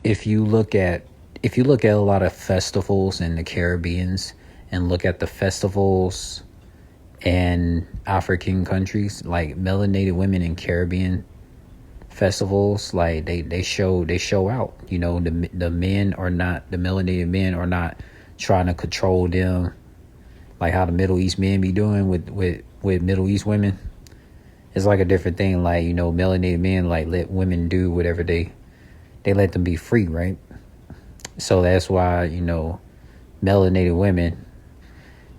if you look at a lot of festivals in the Caribbeans and look at the festivals in African countries, like melanated women in Caribbean festivals, like they show out. The men are not, the melanated men are not trying to control them like how the Middle East men be doing with Middle East women. It's like a different thing. Like, melanated men like let women do whatever they let them be free, right? So that's why, melanated women,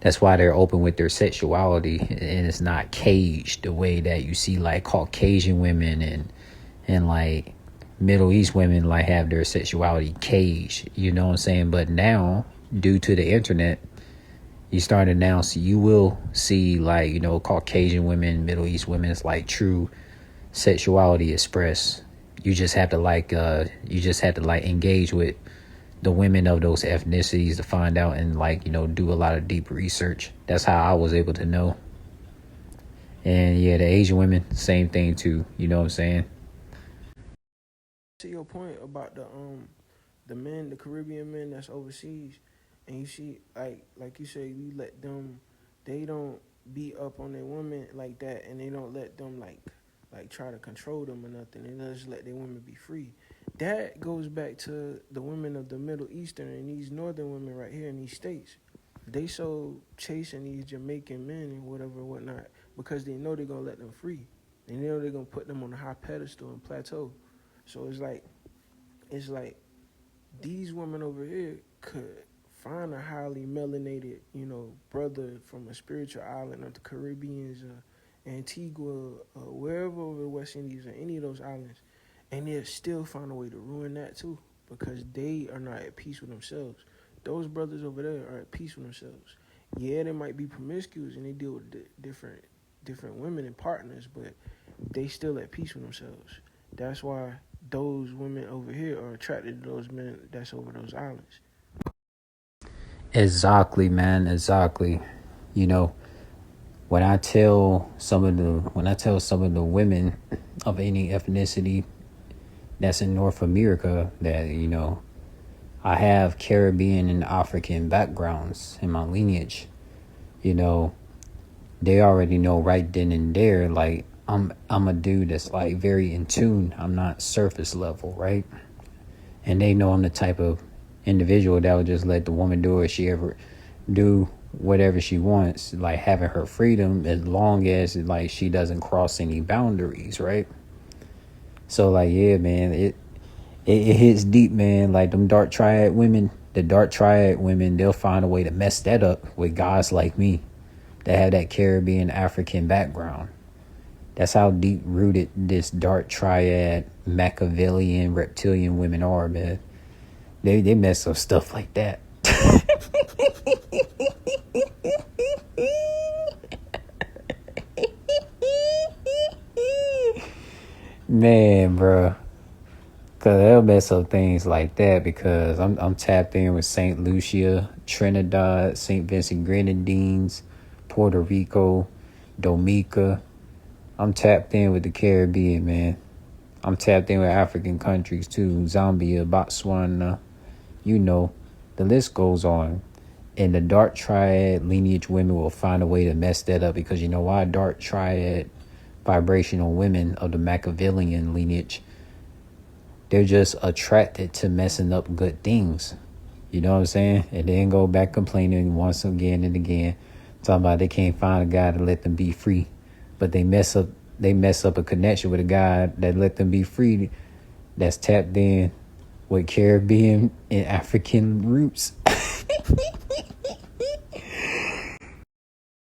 that's why they're open with their sexuality, and it's not caged the way that you see like Caucasian women and like Middle East women like have their sexuality caged, you know what I'm saying? But now, due to the internet, you will see like, Caucasian women, Middle East women's like true sexuality expressed. You just have to engage with the women of those ethnicities to find out and like, do a lot of deep research. That's how I was able to know. And yeah, the Asian women, same thing too. You know what I'm saying? To your point about the men, the Caribbean men that's overseas, and you see like you say, you let them, they don't beat up on their women like that, and they don't let them like try to control them or nothing. They just let their women be free. That goes back to the women of the Middle Eastern and these northern women right here in these states. They so chasing these Jamaican men and whatnot because they know they're gonna let them free. They know they're gonna put them on a high pedestal and plateau. So it's like these women over here could find a highly melanated, brother from a spiritual island of the Caribbeans, Antigua, wherever over the West Indies or any of those islands, and they'll still find a way to ruin that too because they are not at peace with themselves. Those brothers over there are at peace with themselves. Yeah, they might be promiscuous and they deal with different women and partners, but they still at peace with themselves. That's why those women over here are attracted to those men that's over those islands. Exactly, man. Exactly. You know, when I tell some of the women of any ethnicity that's in North America that, I have Caribbean and African backgrounds in my lineage, you know, they already know right then and there, like I'm a dude that's like very in tune. I'm not surface level, right? And they know I'm the type of individual that would just let the woman do what she ever do whatever she wants, like having her freedom as long as like she doesn't cross any boundaries, right? So like, yeah, man, it hits deep, man. Like the dark triad women, they'll find a way to mess that up with guys like me that have that Caribbean African background. That's how deep rooted this dark triad Machiavellian reptilian women are, man. They mess up stuff like that. Man, bro. Cause they'll mess up things like that because I'm tapped in with Saint Lucia, Trinidad, Saint Vincent Grenadines, Puerto Rico, Dominica. I'm tapped in with the Caribbean, man. I'm tapped in with African countries too, Zambia, Botswana. You know, the list goes on. And the dark triad lineage women will find a way to mess that up because you know why? Dark triad vibrational women of the Machiavellian lineage, they're just attracted to messing up good things. You know what I'm saying? And then go back complaining once again and again, talking about they can't find a guy to let them be free. But they mess up a connection with a guy that let them be free, that's tapped in with Caribbean and African roots.